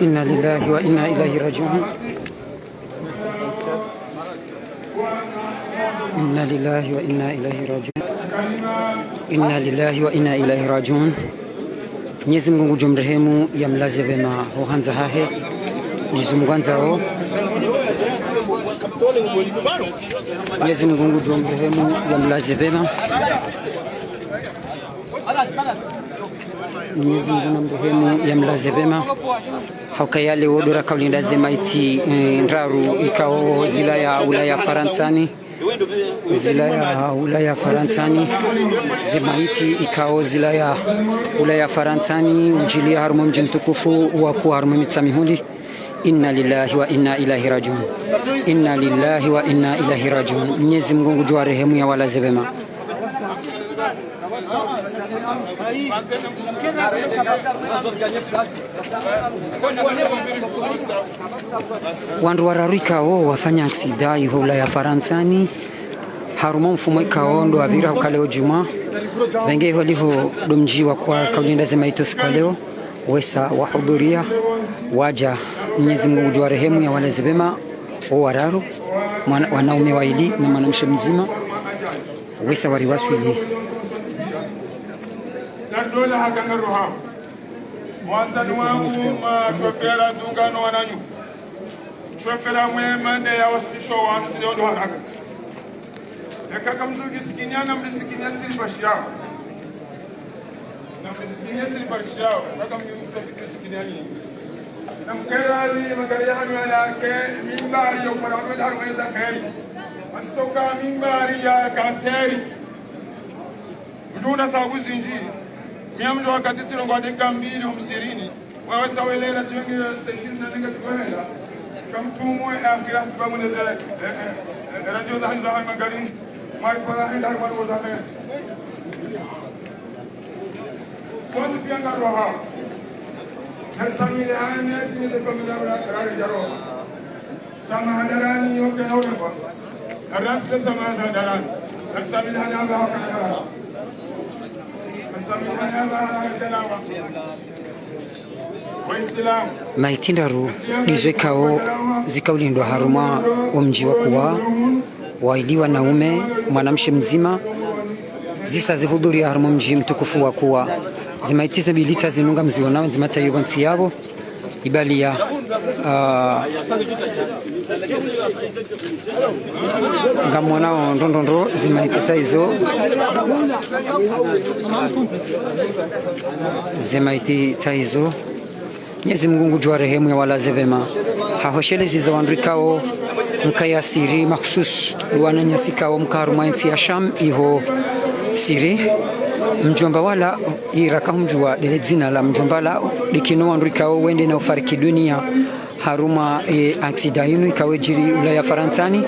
إنا لله وإنا إليه راجعون. إنا لله وإنا إليه راجعون. إنا لله وإنا إليه راجعون. Mwenyezi Mungu jomrehemu yamlaze vema hohanza hahe jizumgwanzao. Mwenyezi Mungu jomrehemu yamlaze vema. Mwenyezi Mungu namrehemu yamlaze vema. Haukayale wodora kaulinda zemaiti ndraru ikao zilaya ulaya Faransani. Zilaya ulaya Faransani zemaiti ikao zilaya ulaya Faransani ujilia harumu mji mtukufu wa kuwa harumu mitsamihuli. Inna lillahi wa inna ilahi rajiun. Inna lillahi wa inna ilahi rajiun. Mwenyezi Mungu jua rehemu ya walaze vema. Wandu wararika wafanya aksida ihola ya Faransani haruma mfumo ikao ndo abira ukaleo juma wenge holiho domjiwa kwa kaulinda zemaito siku leo wesa wahudhuria waja. Mwenyezi Mungu jua rehemu ya walaze vema wararu wanaume waili na mwanamke mzima wesa wariwasuli dola hakanga roha mwanzani wangu mashofera dungano wananyu shofera mwema ne ya wasisho wanu ndio haraka yakaka mzugi sikinyana mlisikinya silbashia na mlisikinya silbashia kaka mlisikinya sikinyani na mkerali magari hanu yake mimbari ya umarano daru weza kheri asoka mimbari ya kaseri mtuna sabu zinjiri miamjo wakati sirongo adeka mbili umsirini waweza welera tuenge station na nenga sikuhela kamtumwe afira sababu ne radio da handa magari mari para handa mari wazame sote pianga roha hasamile ane simile kamera rari jaro sama hadarani yoke naurba arafta sama hadarani hasamile hana ba hakana maitindaru lizwekao zikaulindwa haruma wa mji wa kuwa waili wanaume mwanamke mzima zisa zihudhuri haruma mji mtukufu wa kuwa zimaitiza bilita zinunga mzionao zimata yubansi yabo ibalia ngamona ndondondro zimaitita hizo zimaitita hizo. Mwenyezi Mungu jua rehemu ya walaze vema hahoshelezi za wandrikao mkaya siri makhsus wananyasikao mkaruma nchi ya Sham iho siri mjomba wala irakahumjua dele zina la mjomba la likino wandrikao wende na ufariki dunia haruma aksida yinu ikawe jiri ulaya Faransani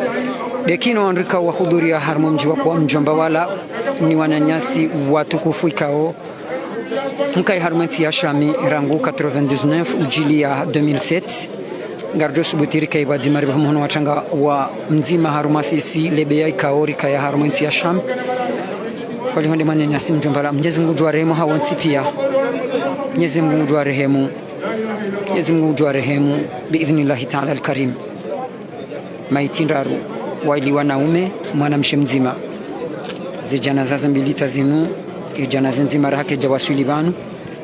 dekino wandrikao wahudhuria haruma mji wa kwa mjomba wala ni wananyasi watukufu ikao mkai harumati ya Shami rangu 99 ujili ya 2007 ngarjo subutiri kai baji mariba mhono wachanga wa mzima harumasisi lebea ikaori kaya harumati ya Sham kwa honde manyanyasi mjombala. Mwenyezi Mungu jua rehemu hawansi pia. Mwenyezi Mungu jua rehemu. Mwenyezi Mungu jua rehemu biidhnillahi ta'ala al-karim. Maitindaru waili wanaume mwanamke mzima zijana zaza mbilita zinu ijana nzima rahake jawasuli banu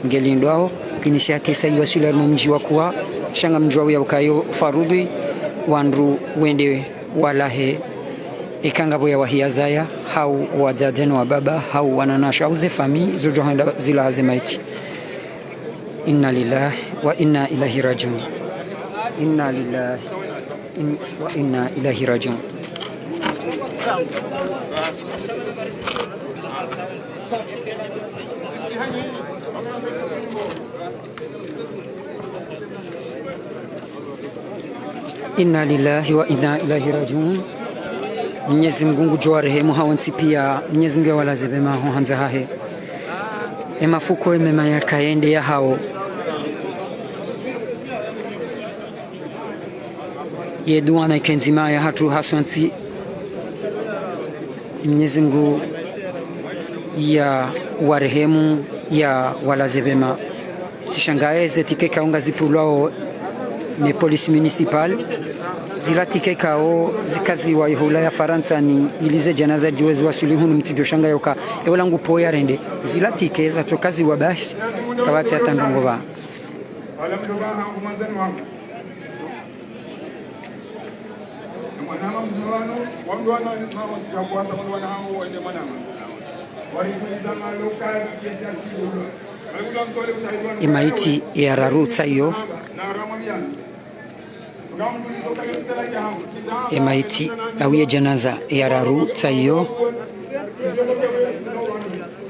ngelindwao kinisha kesa iwasuli mji wa kuwa shanga mjwa ya ukayo farudhi wandu wende walahe ikangabo ya wahiyazaya hau wajajeno wa baba hau wananasha au zefami zojohanda zila azemaiti. Inna lillahi wa inna ilahi rajiun. inna lillahi wa inna ilaihi rajiun. Inna lillahi wa inna ilaihi rajiun. Mwenyezi Mungu jua rehemu hawansi pia Mwenyezi Mungu walaze vema ho hanza hahe emafuko mema yakaende ya hao yeduana ikenzima ya hatu haswansi Mwenyezi Mungu ya warehemu ya walaze vema tishangaeze tikeka unga zipulwao ni polisi municipal zilatike kao zikazi wa ihula ya Faransa ni ilize janaza juwezi wa sulihu mtijo shanga yoka eolangu poya rende zilatike za tokazi wa basi kawati atandongo ba imaiti ya rarutsa iyo emaiti awiye janaza ya raru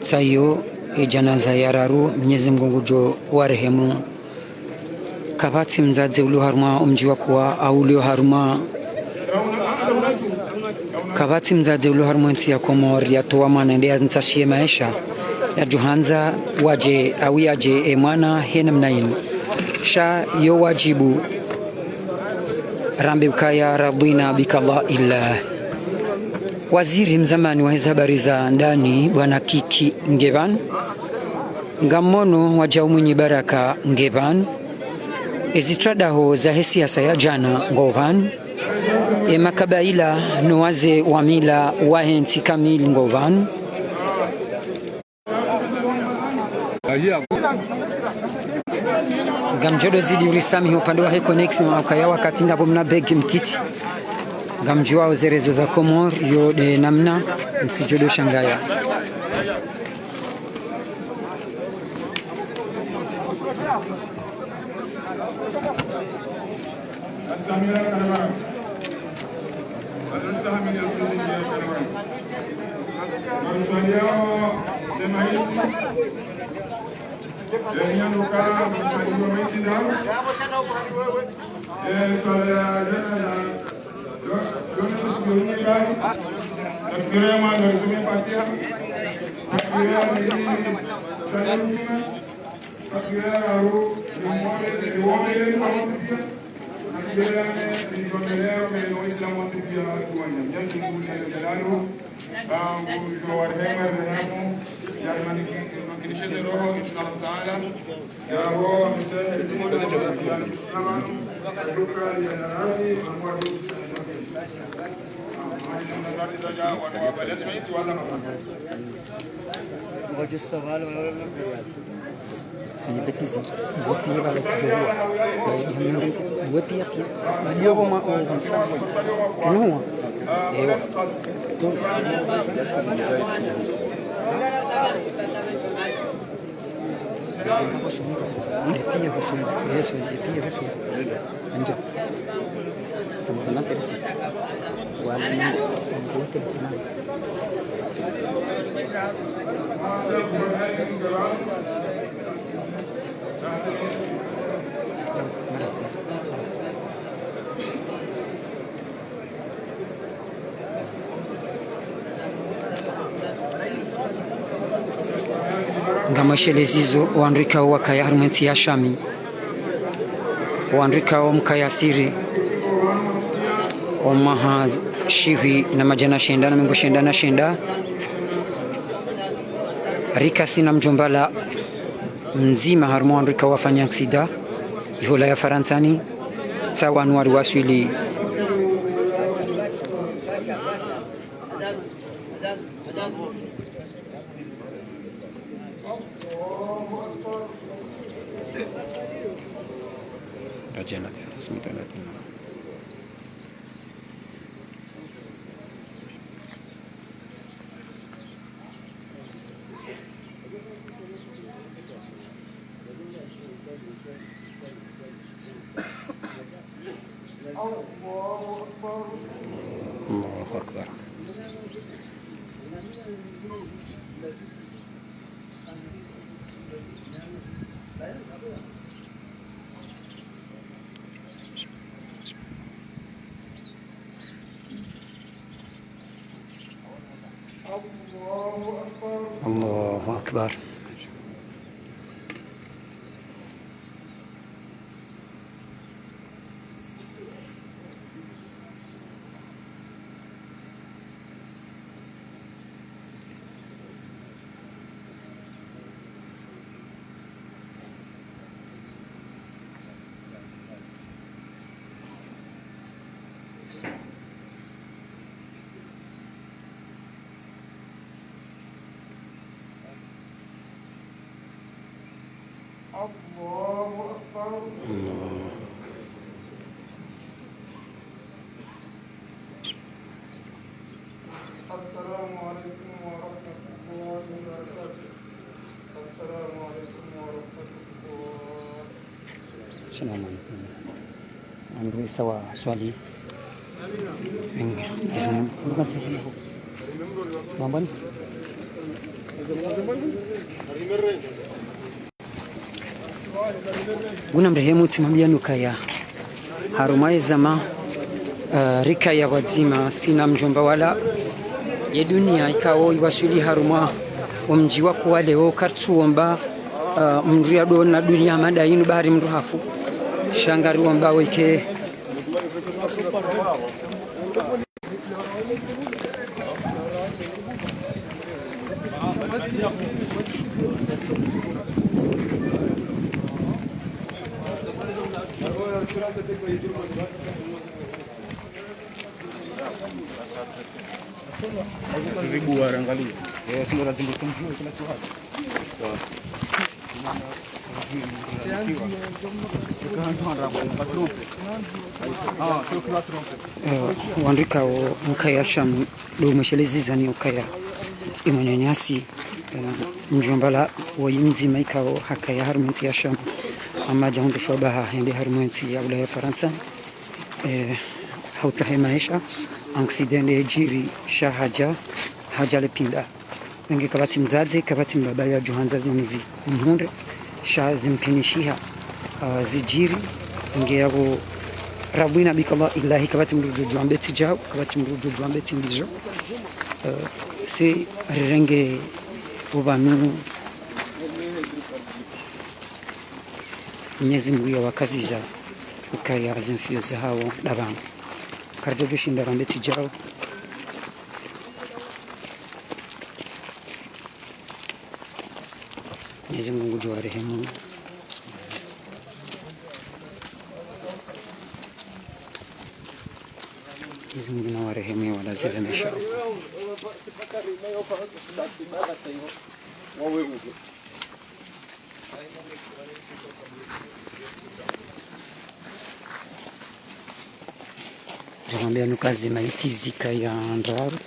tsayo janaza ya raru Mwenyezi Mungu jo warehemu kabati mzaze ulio haruma umji wa kuwa au ulio haruma kabati mzaze ulio haruma nti ya Komori ya toa manendea ntashie maisha ya Johanza waje awiyaje mwana hena mnainu sha yo wajibu rambi ukaya radina bikallah illa waziri mzamani wa habari za ndani bwana Kiki Ngeban ngamono waja mwenye baraka Ngeban ezitradaho za siasa ya jana Ngovan makabaila nowaze wa mila wahensi kamili Ngovan gamjodo zidi ulisami upande wa Heconex wakaya wakati ngapo mna beg mtiti gamjua zerezo za Komor yo de namna msijodo shangaya fanya betizi wopi wala tijua wopi yake ndio boma no ewa pia husu yeso pia husu anja sama-sama terus wala ni wote sana ngamashelezizo waandika wakaya harumenti ya shami waandika mkayasiri omaha shivi na majana shenda na mingo shenda na shenda rikasi na mjombala mzima harumu waandika wafanya aksida ihola ya Faransani sawa nuari waswili rajana tasmita latina الله أكبر. الله أكبر. الله أكبر. السلام عليكم ورحمة الله وبركاته. السلام عليكم ورحمة الله. السلام عليكم. Amri sawa swali. Ismu bukan saya. Mamban. Guna mrehemu timambia nukaya harumai zama rika ya wazima sina mjomba wala ya dunia ikao iwasuli haruma wa mji wako wale o kartuomba mria do na dunia mada inu bahari mruhafu shangari wamba weke Ribu angalia. Sudah lazima tumjue kila kitu hapa. wandika o mkaya sham do meshelezi zani ukaya imanyanyasi mjombala wa yimzi maika o hakaya harumenti ya sham amma jahundo shobaha hende harumenti ya ulaya Faransa hautahe maisha anksiden jiri shahaja haja lepinda wengi kabati mzazi kabati mbaba ya johanza zimizi mhunde sha zimpinishia zijiri wengi yabo rabina bikallah illahi kabati mrujo juambeti jao kabati mrujo juambeti ndijo se renge ubanu Mwenyezi Mungu ya wakazi za ukaya zimfio za hao dabangu karjojo shinda rambeti jao Mwenyezi Mungu jua rehemu Mwenyezi Mungu na warehemu wala zile mesha Jamambia nuka zimaiti zika ya Ndaru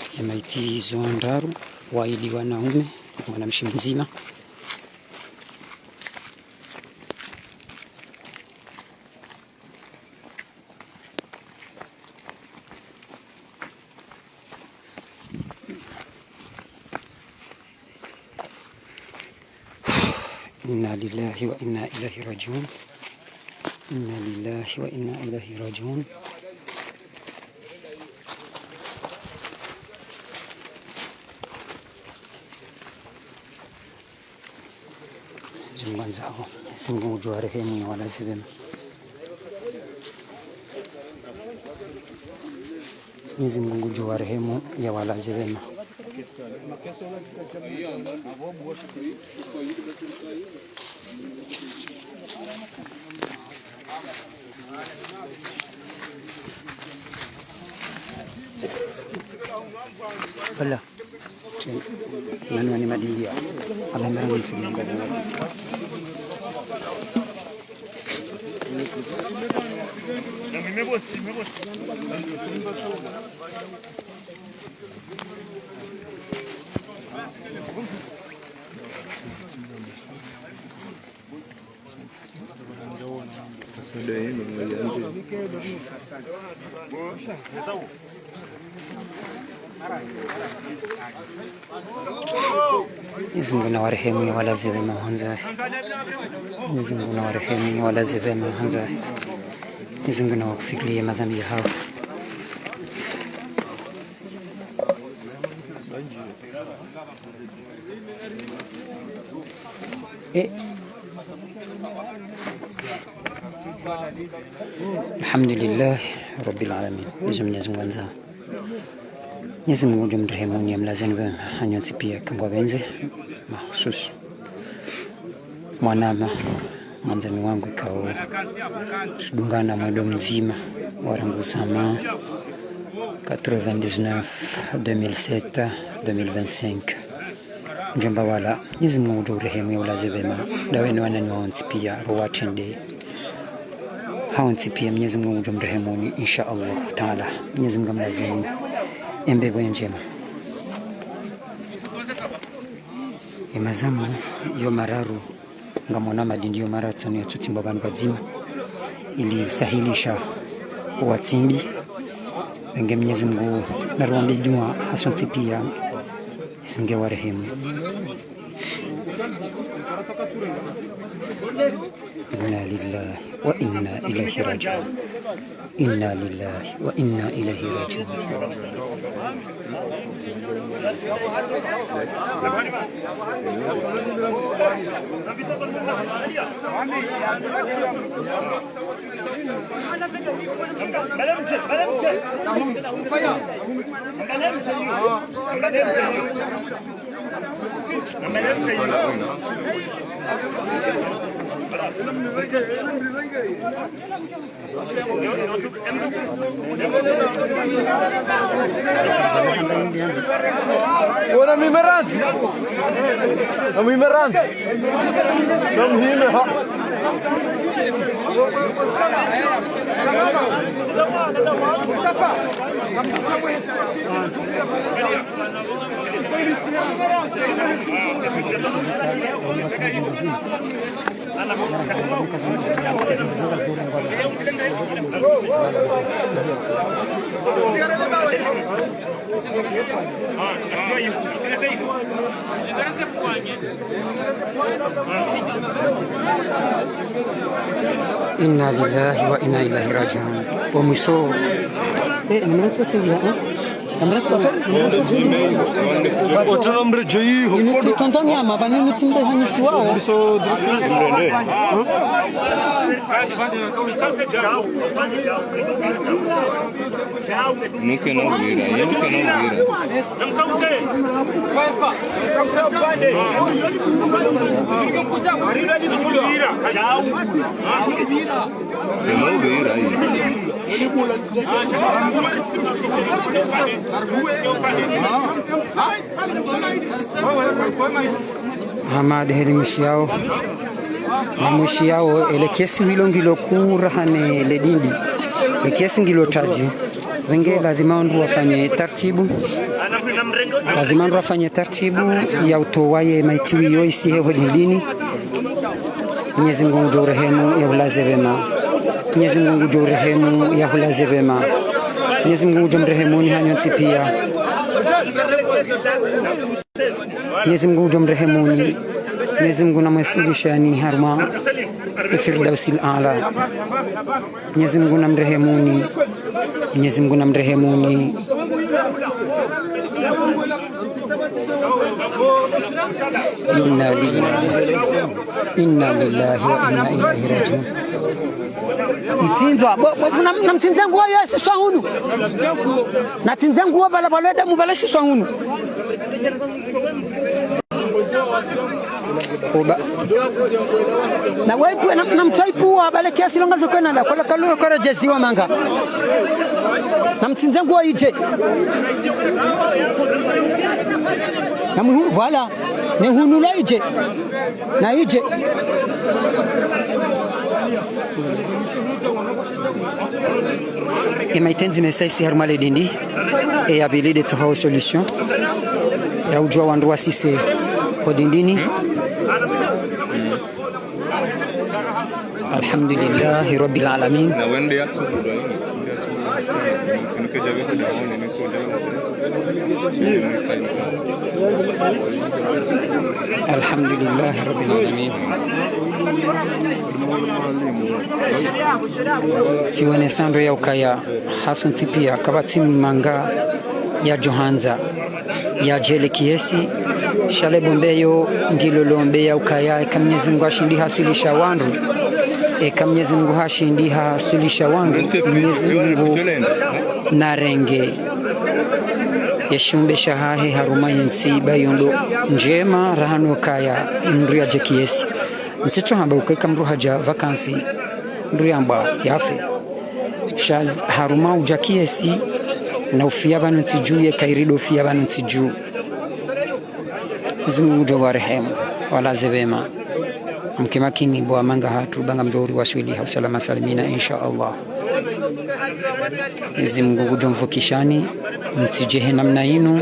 zimaiti hizo Ndaru waili wanaume mwanamshi mzima inna lillahi wa inna ilaihi rajiun inna lillahi wa inna ilaihi rajiun zimbanzao Mungu jua rehemu ya walazi wema Mwenyezi Mungu jua rehemu ya walazi wema Bala nani wani madilia Allah mara mfimu Mwenyezi Mungu na warehemu walaze wema wanzae. Mwenyezi Mungu na warehemu walaze wema wanzae. Mwenyezi Mungu na wakufikirie madhambi yao. Alhamdulillah Rabbil alamin. Mwenyezi Mungu anza. Mwenyezi Mungu jumrehemu ni mlazeni wema anyoti pia kangwa benze mahususi mwanama mwanzani wangu kao dungana mwendo mzima warangu sama 99 2007 2025 njomba wala Mwenyezi Mungu jumrehemu ya ulaze wema daweni wanani waonsi pia ruwatende haonsi pia Mwenyezi Mungu jumrehemu ni insha Allah taala. Mwenyezi Mungu mlazeni embego njema emazamu yo mararu ngamona madindi yo maratsani yatutsimba bantu bazima ili usahilisha watsimbi enge Mwenyezi Mungu narwambi dua asonti pia singe warehemu. Inna lillahi wa inna ilaihi raji'un. Inna lillahi wa inna ilaihi raji'un. Ora mi meranz. Mi meranz. Kom hier me ha. Inna lillahi wa inna ilaihi raji'un. Wamiso Hamad helimushi yao ele kesi wilo ngilo kura hane ledindi le kesi ngilo taji wenge lazima ndu wafanye taratibu, lazima ndu wafanye taratibu ya utowaye maitiwi yo isihe hodini. Mwenyezi Mungu jurehemu ya ulaze wema. Mwenyezi Mungu jurehemu ya ulaze wema. Mwenyezi Mungu jumrehemu ni hanyoti pia. Mwenyezi Mungu jumrehemuni. Mwenyezi Mungu namwesilisha ni harma Firdausil Aala. Mwenyezi Mungu namrehemuni. Mwenyezi Mungu namrehemuni. Inna lillahi wa inna ilaihi raji'un. Mtinzwa bofuna na mtinzengu wa Yesu swahunu na tinzengu wa bala balada mubalashi swahunu oba na wewe na mtaipu wa bala kiasi longa zokona la kola kaloro kora jeziwa manga na mtinzengu wa ije na muhuru vala ne hunula ije na ije et maitenzi mesaisi harmale dindi et abili de tsaho solution ya ujua wandu wasise hodindini alhamdulillahi rabbil alamin. Alhamdulillahi rabbil alamin. Tiwane sando ya ukaya hasun tipia kabati manga ya Johanza ya jele kiesi shale bombeyo ngilolombe ya ukaya Mwenyezi Mungu ashindi hasulisha wandu Mwenyezi Mungu hashindi hasulisha wandu Mwenyezi Mungu narenge yeshumbe shahahe haruma yensi bayondo njema rahano kaya mru ya jekiesi mtito hamba ukaika mru haja vakansi mru yamba yafe shaz haruma ujakiesi na ufia banu ntiju ye kairido ufia banu ntiju Mwenyezi Mungu warehemu wala zevema mkimakini bwa manga hatu banga mdori waswili hausalama salimina insha Allah. Mwenyezi Mungu jomvukishani mtsijehe namna inu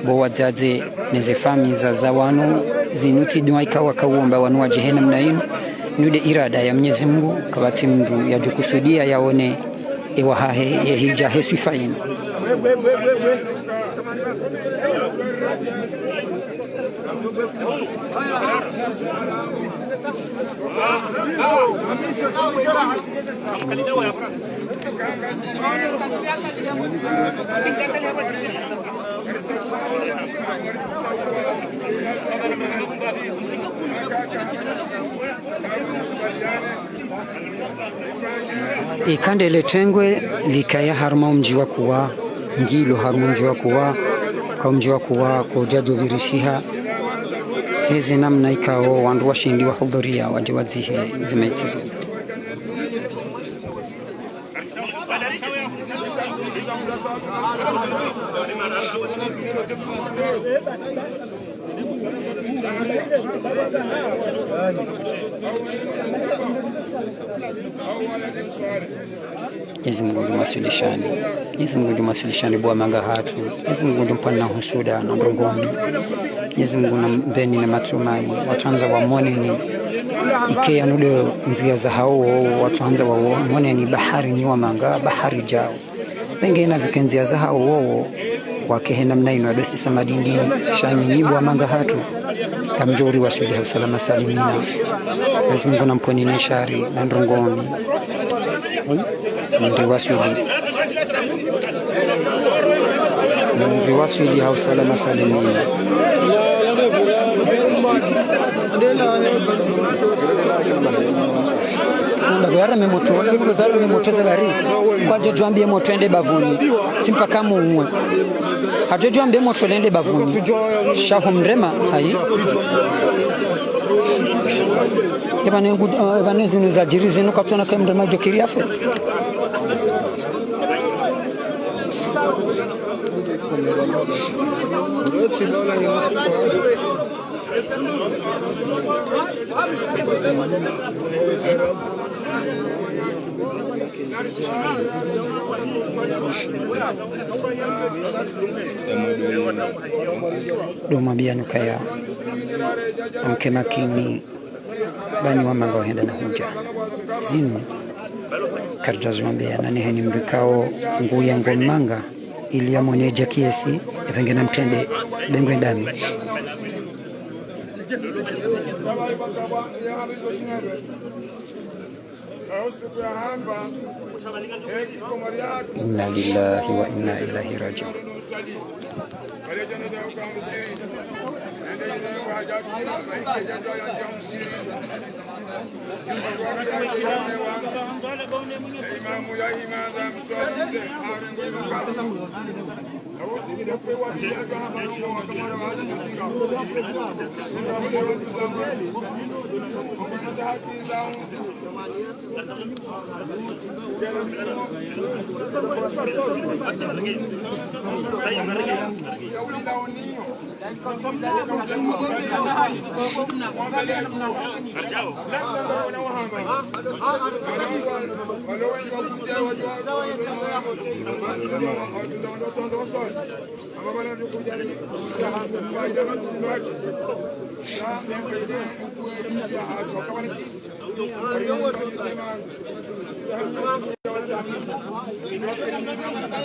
bo wazaze nezefami za zawano zinuti dua ikawa kauomba wanua jehe namna inu nude irada ya Mwenyezi Mungu kabati mndu ya jukusudia yaone ewahahe ye hija hesu fainu. Ikande letengwe likaya haruma mji wa kuwa ngilo haruma mji wa kuwa kwa mji wa kuwa kujajo virishiha hizi namna ikao wandu washindi wa hudhuria waje wazihe zimeitizo. Mwenyezi Mungu jumasulishani, Mwenyezi Mungu jumasulishani bwa manga hatu, Mwenyezi Mungu jumpana husuda na ndongoni, Mwenyezi Mungu na mbeni na matumai, watuanza wamone ni ikea nude nzia za hao, watuanza wamone ni bahari ni wa manga, bahari jao. Pengine zikenzia za hao wakehe namna ino adosi samadindini, shani ni bwa manga hatu, kamjori wasuli hausalama salimina, Mwenyezi Mungu na mponi na shari na ndongoni. Ndi wasuli hausalama salimina. Ndagara memoto la kuzalo memoteza gari kwa jojo ambie moto ende bavuni simpaka muwe hajojo ambie moto ende bavuni shaho mrema hai ebane zinu za jiri zinu katona kwa mrema jokiri afe doma bianu kaya amke makini bani wa manga wahenda na huja zinu karjazu mbea na neheni mdukao nguya ngomanga ili amoneja kiesi epenge na mtende bengwe ndami inna lillahi wa inna ilaihi raji'un.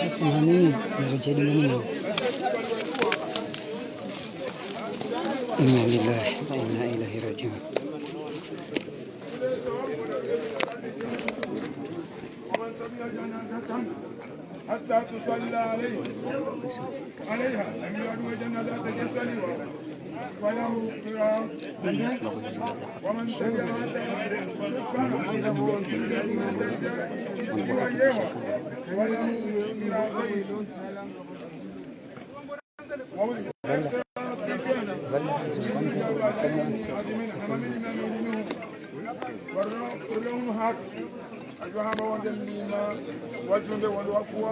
Simamini jadi mana? Inna lillahi wa inna ilaihi raji'un. حتى تصلى عليها لم يعدوا جنازة تجسلوا وله قراء ومن تبعها كان عنده وله قراء أجوها وجن لما وجن والوقوى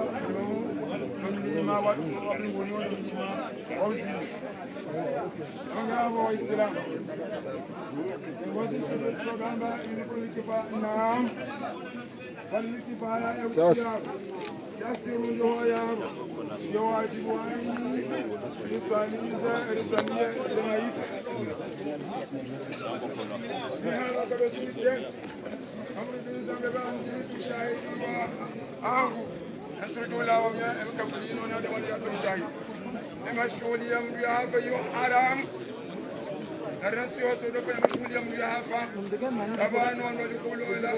لما وجن لما وجن أنا أبو إسلام وجن سلطان إن كل كفاء نعم فالكفاء يوسف يسير له يا يواجب أن يصلي رسالة لميت بهذا كبير نسرق الله ويا الكفرين ونادى وليات الشاهد لما الشغل يمريها فيو حرام الرسي وصدق المشغول يمريها فابان ونقول إلى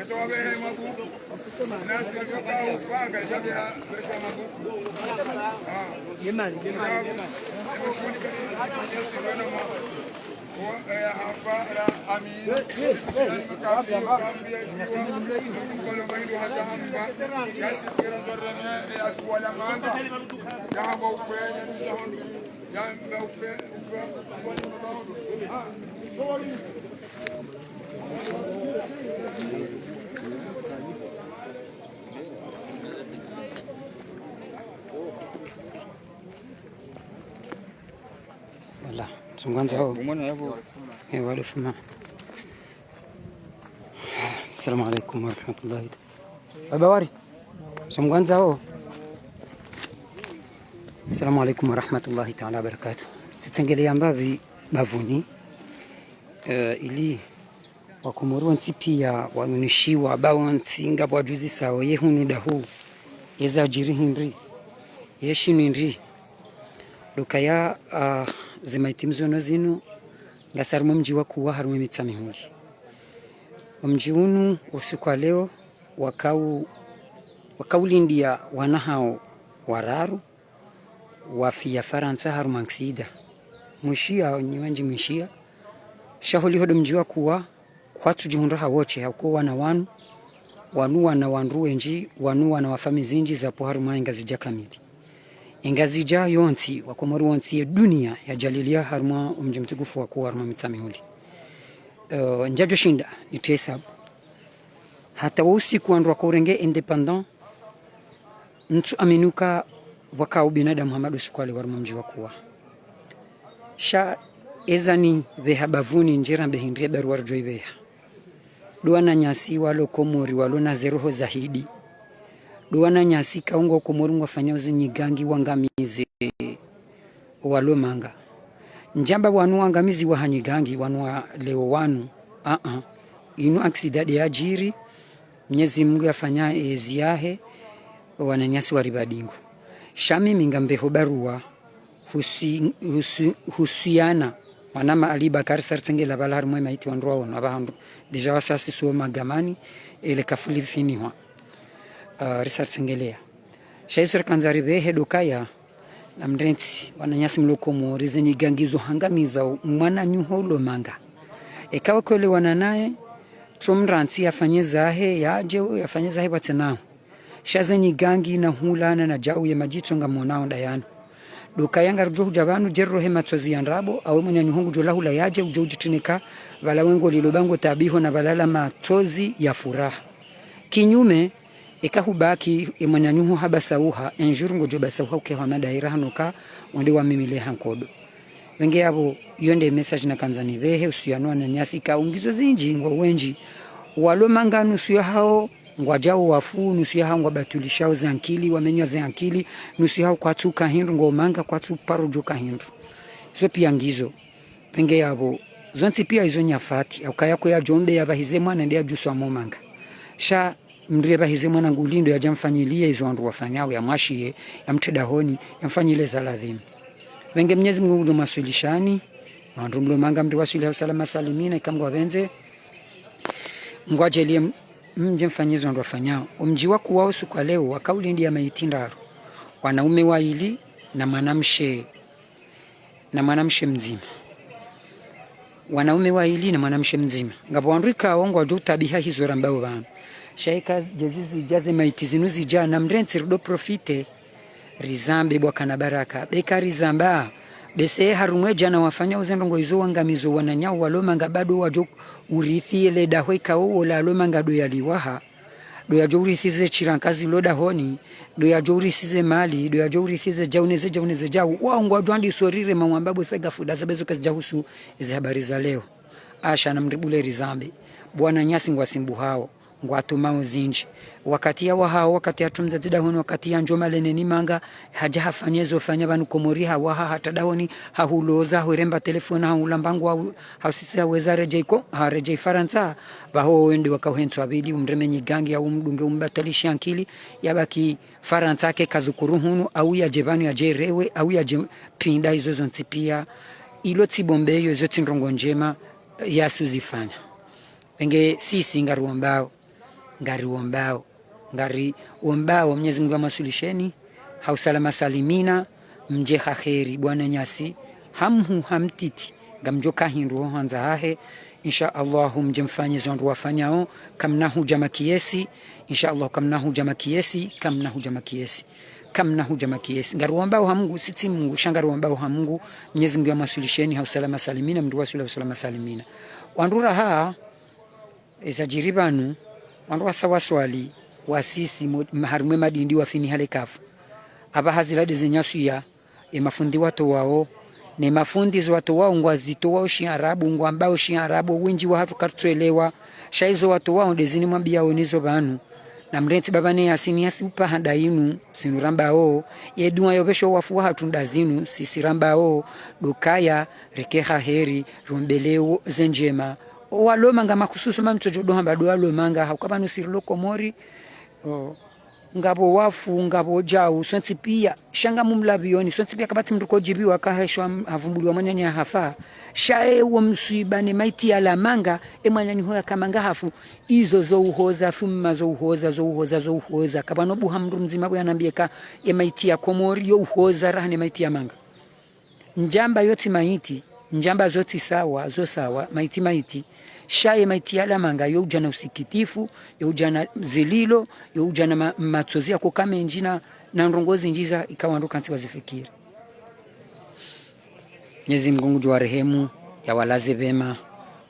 مسوا به مبو ناس يلقاه فاق جبها بشوا مبو يمان المشغول يسرنا ما وحفا أمين المكافي وكامبيا كل بين هذا هم يسير الدرنا يأكل مان يا بوفين يا بوفين والله سمعنا هو وعليكم السلام عليكم ورحمة الله وبركاته. سمعنا هو السلام عليكم ورحمة الله تعالى وبركاته. Sitengele ambavi bavuni ili wakomoro wansi pia wanunishiwa bawansi ngabo wajuzi sawa yehunu dahu yeza jiri hindri yeshinu hindri lukaya zimaitimzo no zinu ngasarimo mji wa kuwa harimo mitsa mihuli mji unu usiku wa leo wakaulindia wanahao wararu wafia Faransa harimo aksida mwishia nyiwanji mwishia shahuli hodo mji wa kuwa kwatu jihundra hawoche hauko wana wanu wana wanruwe nji wana wafamizinji za poharu mainga zija kamili ingazija yonti wakomoro wonti ya dunia ya jalilia harma mji mtukufu wa kuwa harma mitsamihuli njajo shinda nitesab hata usiku wandu kurenge independent ntu aminuka wakao binadamu Muhammadu sukwali warma mji wa kuwa sha ezani beha bavuni njera behindria daruwar joibeha duwana nyasi walo komori walo na zeroho zahidi duwana nyasi kaungo komori wafanya uzinyigangi wangamizi walo manga njamba wanu wangamizi wahanyigangi wanu leo wanu inu aksidadi ya jiri Mwenyezi Mungu afanya eziahe wananyasi waribadingu shami mingambeho barua husiana wanama Ali Bakar Sartengela balar mwe maiti wanrwa wona bahandu deja wasasi so magamani ele kafuli finihwa Sartengelea shaisur kanzari behe dokaya na mrenti wananyasi mlokomo rizeni gangizo hangamiza mwana nyuholo manga ekawa kole wananaye tumranti afanyezahe yafanyezahe batena shazeni gangi na hulana na jau ya majitu ngamonao dayana dokayanga rujo jabanu jerro hema tozi yandrabo awe mwenye nyuhungu jolahula yaje ujoujitinika wala wengo lilobango tabiho na balala matozi ya furaha kinyume ikahubaki imanyanyuho habasauha enjurungo jo basauha ukewa madaira hanuka wande wa mimile hankodo wenge yabo yonde message na kanzani behe usiyanwa na nyasi ka ungizo zinji ngo wenji walo manga nusu hao ngwajao wafu nusu hao ngwabatulishao zankili wamenywa zankili nusu hao kwatuka hindu ngo manga kwatu parujuka hindu so pia ngizo penge yabo zonti pia izo nyafati ukayako ya jombe yabahize mwana ndiye juswa momanga sha mndire bahize mwana ngulindo ya jamfanyilie izo andu wafanyao ya mwashie ya mtedahoni ya mfanyile zaladhim wenge Mwenyezi Mungu ndo masulishani andu mlo manga mtu wasuli salama salimina ikamgwa wenze ngwajelie mje mfanyizo andu wafanyao umji wako wao siku leo wakauli ndiye maitindaro wanaume waili na mwanamshe mzima wanaume waili na mwanamshe mzima ngabo andika wongo jo tabiha hizo rambao bana shaika jezizi jaze maiti zinuzi jana mrenzi rudo profite rizambe bwakana baraka beka rizamba bese harumwe jana wafanya uzendongo izo wangamizo wananyao waloma ngabado wajo urithi ile dahweka o la loma ngado yaliwaha do ya jori thize chirankazi loda honi do ya jori size mali do ya jori thize jauneze jau waongo adwandi sorire mamwambabo sega fuda sabezo kazi jahusu hizo habari za leo asha na mribule rizambe bwana nyasi ngwasimbu hao ngwatumao zinji wakati ya wahao wakati atumza zidahoni wakati ya njoma leneni manga haja hafanyezo fanya banu komori hawaha hata dahoni hahuloza huremba telefona haulambangu hausisi haweza rejeiko harejei Faransa baho wende wakauhentu abili umremenyi gangi ya umdunge umbatalishi ankili yabaki Faransa ke kadhukuruhunu au ya jebanu ya jerewe au ya pinda hizo zontipia ilo tibombeyo hizo tindrongo njema ya suzifanya penge sisi ngari uombao Mwenyezi Mungu amasulisheni hausalama salimina mje khaheri bwana nyasi hamhu hamtiti gamjoka hindu hanza hahe insha Allah mje mfanye zondu wafanyao kamnahu jamakiesi insha Allah kamnahu jamakiesi ngaruombao hamungu siti Mungu shangaruombao hamungu Mwenyezi Mungu amasulisheni hausalama salimina mndu wasula hausalama salimina wandura haa ezajiribanu wandu wasawaswali wasisi maharumwe madindi wafini hale kafu aba hazirade zenyasuya mafundi watu wao ne mafundi zo watu wao ngwazito wao shi arabu ngwambao shi arabu winji wa hatu kartuelewa shaizo watu wao dezini mwambia onizo banu na mrenti babane asini upa handainu sinurambao yedua yobesho wafu hatu ndazinu sisirambao dukaya rekeha heri rumbeleo zenjema waloma ngama kususu mamtojo dohamba do waloma hakabanu sirlo komori ngabo wafu ngabo jau sonti pia shanga mumlabioni sonti pia kabati mruko jibiwa kaheshwa havumbuliwa manyanya hafa shae wo msiba ne maiti ala manga emanyani hoya kamanga hafu izo zo uhoza thumma zo uhoza kabano buhamru mzima bwa yanambieka maiti ya komori yo uhoza rahne maiti ya manga njamba yoti maiti njamba zoti sawa maiti shaye maiti ala manga yo ujana usikitifu yo ujana zililo yo ujana matsozi yako kama njina na ndongozi njiza ikawa ndo kanti wazifikiri Mwenyezi Mungu jua rehemu ya walaze bema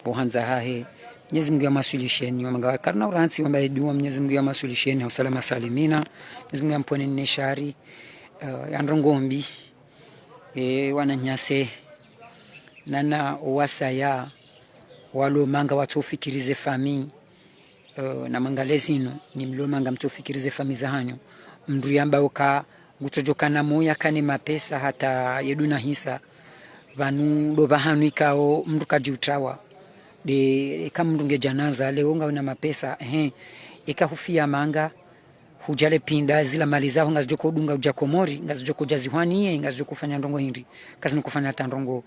bohanza hahe Mwenyezi Mungu amasulisheni wamanga karna uransi wambaye dua Mwenyezi Mungu amasulisheni usalama salimina Mwenyezi Mungu ampone neshari ya ndongombi wananyase nana wasaya walo manga watofikirize fami na mangalezino ni mlo manga mtofikirize fami za hanyo mndu yamba uka gutojokana moya kane mapesa hata yeduna hisa vanu do bahanu ikao mndu kajiutawa de kama mndu ngejanaza leo nga una mapesa ikahufia manga hujale pinda zila mali zao ngazijoko dunga ujakomori ngazijoko jazihwani ngazijoko kufanya ndongo hindi kazi nikufanya tandongo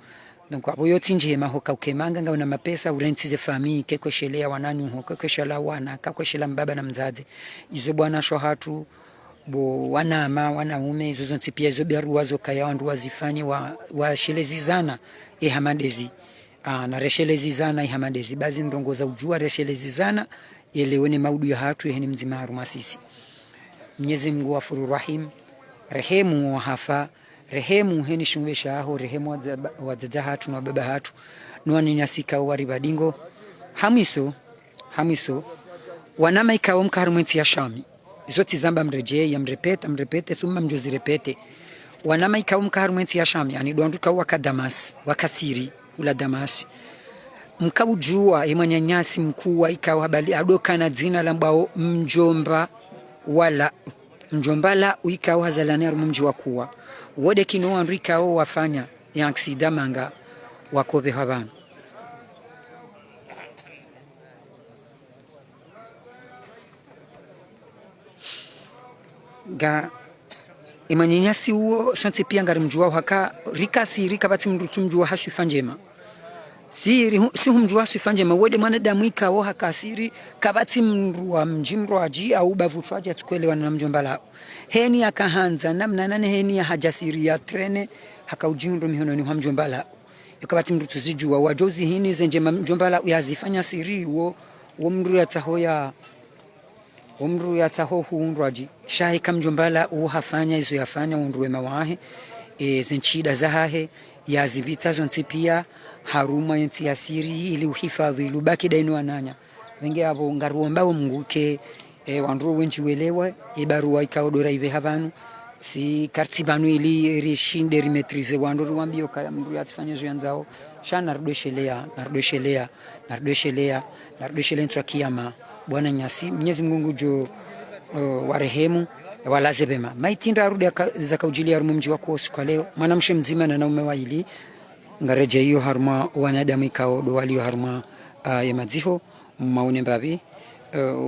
donc abo yoti njema hoka ukemanga nga una mapesa urentsize fami kekweshelea wananyu hoka kweshala wana kakweshela mbaba na mzazi izo bwana shohatu bo wanaume izo zonti pia izo biaruwa zo kaya wandu wazifanye wa shelezizana hamadezi na reshelezizana hamadezi bazi ndongo za ujua reshelezizana yelewene maudu ya hatu yeheni mzima harumasisi Mwenyezi Mungu wafuru rahim rehemu wa hafa rehemu heni shumbesha aho rehemu wadada hatu na baba hatu nuwani nyasika waribadingo hamiso wanama ikawa mkaharumwensi ya shami izoti zamba mreje ya mrepete thumma mjozi repete wanama ikawa mkaharumwensi ya shami yani duanduka waka Damas wakasiri ula Damas mkabujua imanyanyasi mkuu ikawa habali adoka na dzina la mbao mjombala uikawa hazalani arumu mji wakuwa wode kino wanrika wafanya ya aksida manga wakobe habana ga imanyanyasi uo santi pia ngari mjua haka rikasi rikabati mrutu mjua hashifa njema si humjua hashifa njema wode mwanadamu ikawa hakasiri kabati mrua mjimroaji au bavutwaji atukuelewana na mjombala heni akahanza namna nane heni ya hajasiri ya trene haka ujinro mihononi wa mjombala yukabati mrutu zijua wajozi hini zenjema mjombala uyazifanya siri uo mru ya taho huundwaji shahi kamjombala uhafanya izo yafanya undruwe mawahe zenchida zahahe yazibita zonti pia haruma yenti ya siri ili uhifadhi ilubaki dainu ananya wenge abo ngaruombao mnguke wandru wenji welewe ibarua ikaodora ive habanu si kartibanu ili rishinde rimetrize wandru wambio kaya mndu yatifanya zo yanzao sha nardoshelea ntwa kiyama Bwana nyasi Mwenyezi Mungu jo warehemu walaze bema maitinda arudi zakaujili ya mji wako siku leo mwanamshe mzima na naume waili ngareje hiyo harma wanadamu ikao do walio harma ya madziho maone babi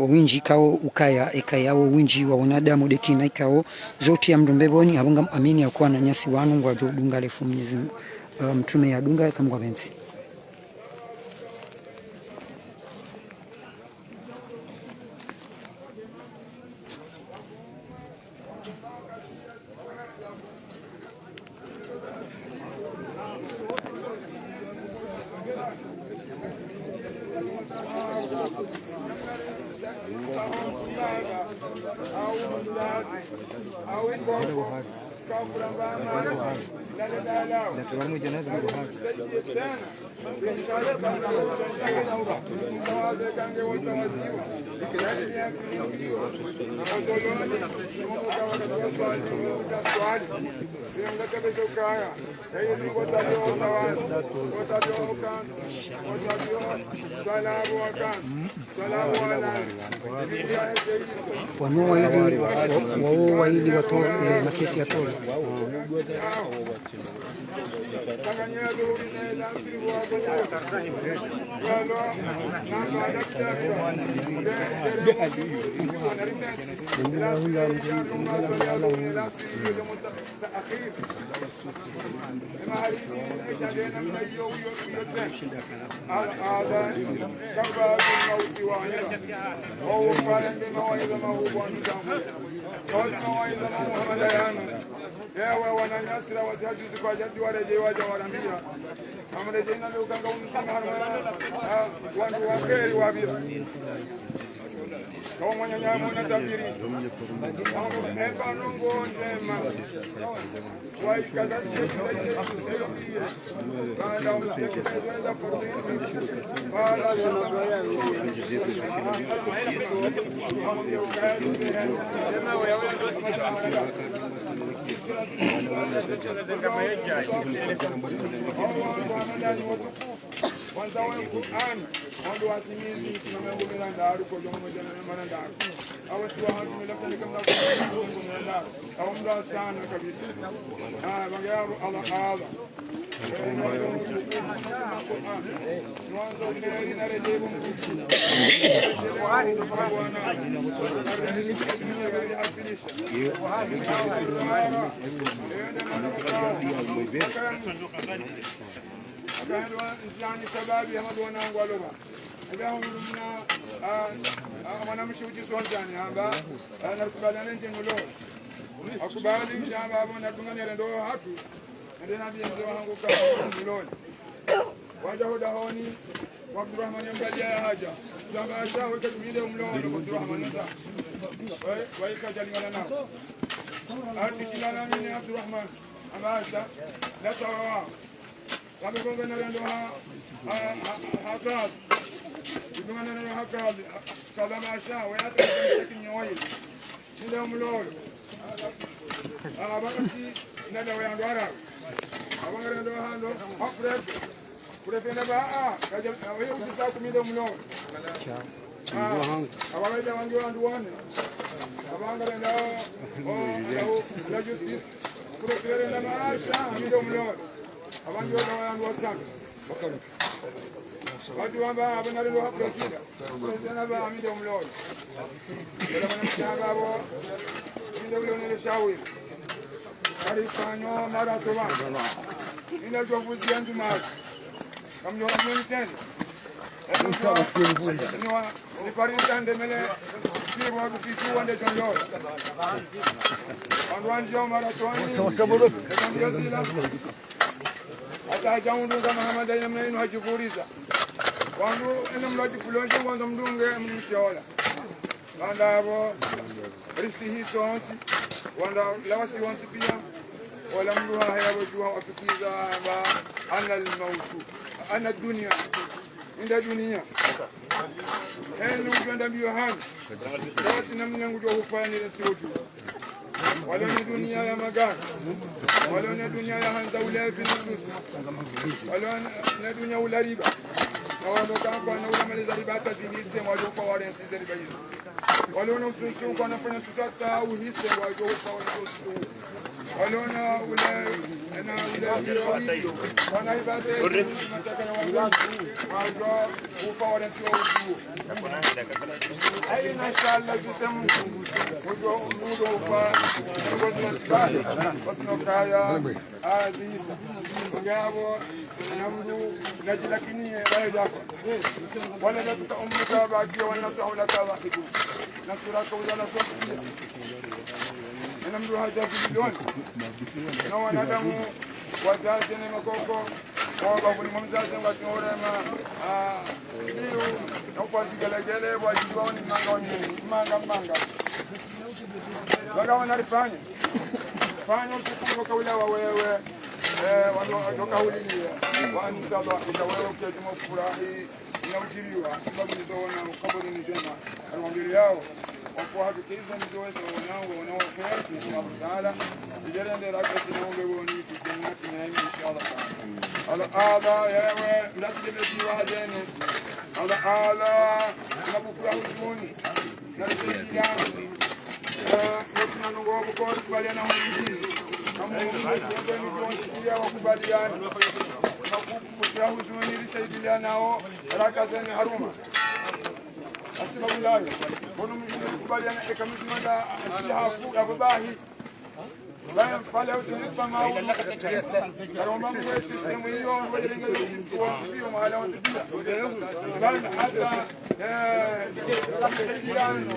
winji kao ukaya ekayao winji wa wanadamu dekina ikao zote ya mdombeboni abunga amini ya kuwa na nyasi wanu ngwa jo dunga lefu Mwenyezi mtume ya dunga kama kwa benzi waili watu makesi ya tole ewe wananyasira wajajuzi kwa jazi wareje waja warambia amrejeina leo kanga unisema wandu wakeri wabira kwa mwanyanyamu na tabiri eba nongo ndema waikazashe kusaidie baada umsekweza furuni baada kwanza wa Qur'an wando watimizi tunamengomera ndaru kwa jomo jana na ndaru awasi wa hatu mlaka kama ngomera ndaru au mda sana kabisa bangaru Allah mwanzo ile inarejebu yani sababu ya madwana wangu aloba ndio mna mwanamshi ujisonjani hapa anakubaliana nje nulo akubali shamba hapo na tunganya ndo hatu ndio nabii ndio wangu kama nulo waja hoda honi Abdurrahman mbali ya haja shamba shao katuminde umlo Abdurrahman nda waika jalingana nao atishilana mimi Abdurrahman amasa la sawa wamegonga na ndo hakat بدون أن نحكى كذا ما شاء ويأتي بشكل نوعي ندم لول أبغى ندم وياندوارا أبغى ندم هاندو أقرب kurefenda ba kaje wewe usisahau kumindo mno abawaida wangi wandu wane abanga ndao la justice kurefenda maasha mindo mno abangi wandu wasanga watu amba abanali lo hapo shida kurefenda ba mindo mno ndio wanamshanga hapo mindo mno ile shauri kali fanyo mara toba ina jovuzi yandu mara kami orang ni ten, ni parisan de mele, si mau tu situ ande jonjol, anduan jom marathon ni, kami jasilah, ada jauh dulu kami Muhammad ayam ni haji Furiza, wandu enam haji Fulon jom wandu mdunge mnishola, wanda abo risihi sonsi, wanda lawasi wansi pia, wala mduha haya wajua wafikiza ba anal mautu. أنا الدنيا عند الدنيا هل نوجد بيوهان لكن من نوجد فاني لسوجو ولو الدنيا يا مجان ولو الدنيا يا هنزولة في النصوص ولو الدنيا ولا ريبة ولو كان كنا ولا ملذ ريبة تزيد ولو فوارين سيد ريبة ولو نصوص كنا في نصوصات وهيس ولو فوارين ولو أنا ولا أنا ولا أنا يبادر ما وجو وفوارين سووا أي نشال جسم وجو نودو فا بس نكايا عزيزة نجابو نمدو نجلكني لا يدافع ولا نبت أمك باقي والناس حولك ضاحكون نصرك ولا صفية نمدو هذا في اللون نو ندمو وزازن مكوكو وقبل ممزازن وسنورما ليو نوبازي جلجلة وجيبوني مانغا Bagawa narifanya fanya usiku kaula wewe wakaulilia wanda wewe ukijuma furahi inaujiriwa sababu nizoona kaburi ni jema alhamdulillah yao kwa hakika nizoeza wanao wanaokwenda inshallah taala ijerende rakasi naombe woni tujannati na inshallah taala ala yewe lazima wajene ala tunapokula huzuni na sisi Yesu nungu wakukori kubaliana mwenye kama mwenye wakubaliana kutia huzuni risaidilia nao raka zeni haruma asibabu layo kono mwenye kubaliana eka mzimanda asihafu ya babahi bayan fale huzuni fama karomba mwe sistemu hiyo wajirenga hiyo mahala wazibila bayan hata risaidiano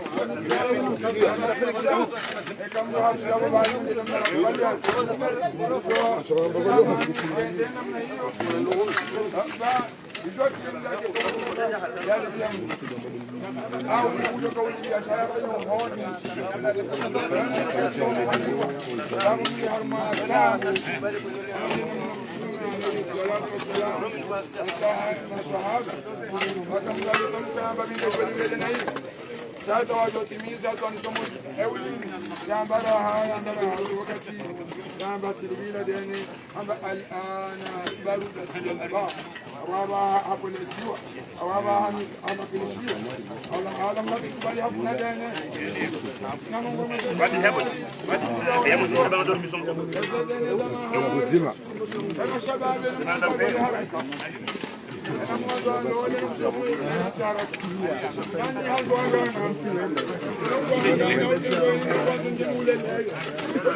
Sasa wajotimiza watu wanisomoza eulini jambara haya ndara wakati jamba tilibila deni amba alana baruda tilaba awaba hapolisiwa awaba hamakilishiwa ala mnati kubali hafuna deni na Mungu badi hebo bado ndo misongo kuzima kama shababu na haraka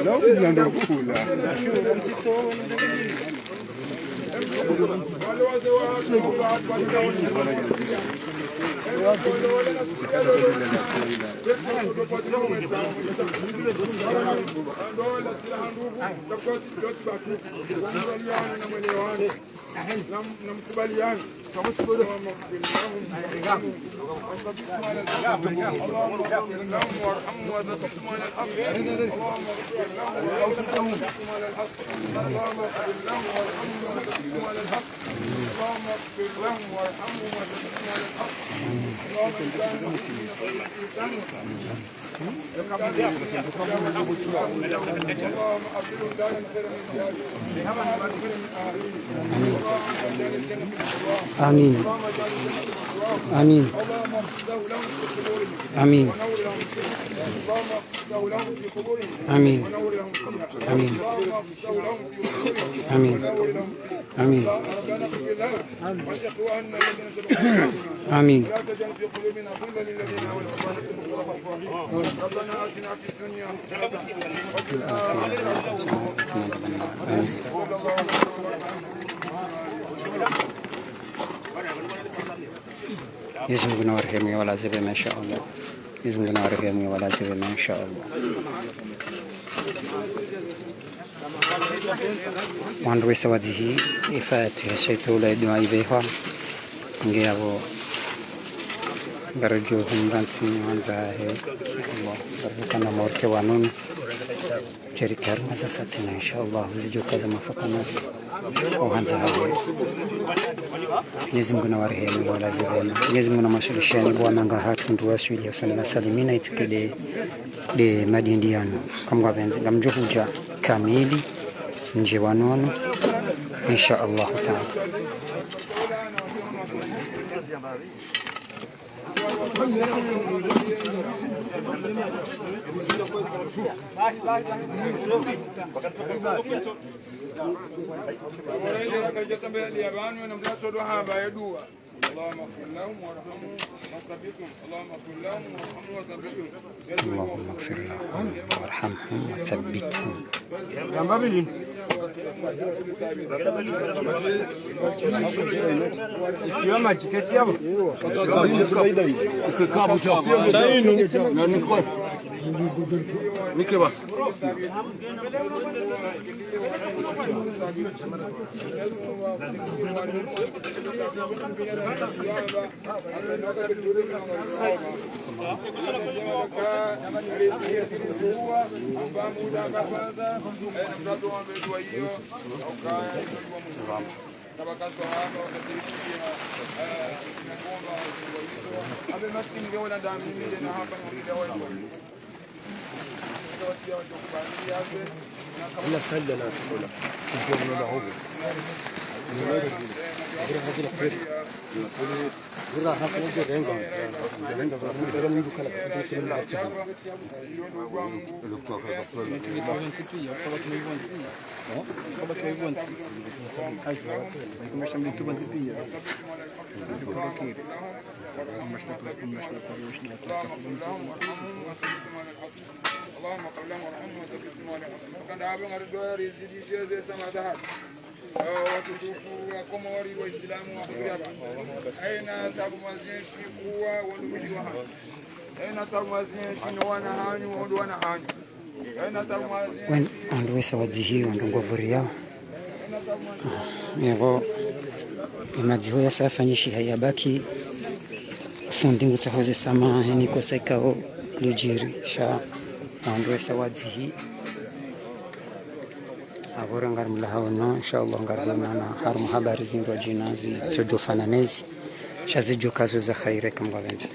Não, não é pula. namkubaliana اللهم وارحمه وذكرهم على الحق اللهم اغفر لهم وارحمهم وذكرهم على الحق اللهم اغفر لهم وارحمهم وذكرهم على الحق اللهم اغفر لهم وارحمهم وثبتهم على الحق اللهم إن كانوا مؤمنين فبالإحسان اللهم أبدلهم دارا خيرا من دارهم وأهلا خيرا من أهلهم اللهم اجعل الجنة آمين آمين اللهم اغفر لهم في قبورهم آمين ونور لهم فيها اللهم اغفر لهم في قبورهم آمين ونور لهم فيها آمين اللهم اغفر لهم في قبورهم آمين ونور لهم فيها آمين ربنا اغفر لنا ولإخواننا الذين سبقونا آمين لا تجعل في قلوبنا غلا للذين آمنوا ربنا آتنا في الدنيا حسنة وفي الآخرة حسنة صلى الله عليه Mwenyezi Mungu na warehemu wala azebe insha Allah. Mwenyezi Mungu na warehemu wala azebe insha Allah. Mwandu wesa wajihi ifatu ya shaitu la idua ibeha nge abo barajo humransi wanza he Allah barakana morke wanun jerikar maza satina insha Allah zijo kaza mafakanas ohanza hawe Mwenyezi Mungu na warehemu wala azebe Mwenyezi Mungu na masulishani bwa manga hatu ndu wasuli sallallahu salimina itikede de madindiano kama benzi gamjohuja kamili nje wanono insha Allah taala. اللهم اغفر لهم وارحمهم وثبتهم اللهم اغفر لهم وارحمهم وثبتهم اللهم اغفر لهم وارحمهم وثبتهم لا سهل لا تقول الجمل له اللهم اغفر لهم وارحمهم وثبتهم على الحق كان عابن الدوار يزيد زي سما ذهب وتدوفوا قموري والاسلام وحجابا اين تغمزين شيقوا ونوجوها اين تغمزين شنوانا هاني ودوانا هاني اين تغمزين وين عنده سواجهي وعنده غفريا yego imadziho yasafanyishi hayabaki fundingu tsahoze sama heniko saikao lujiri sha ando sawajihi agora ngar mlahawono inshallah ngar na har habari zindu jinazi tsojo fananezi shazijo kazo za khaire kamgavenzi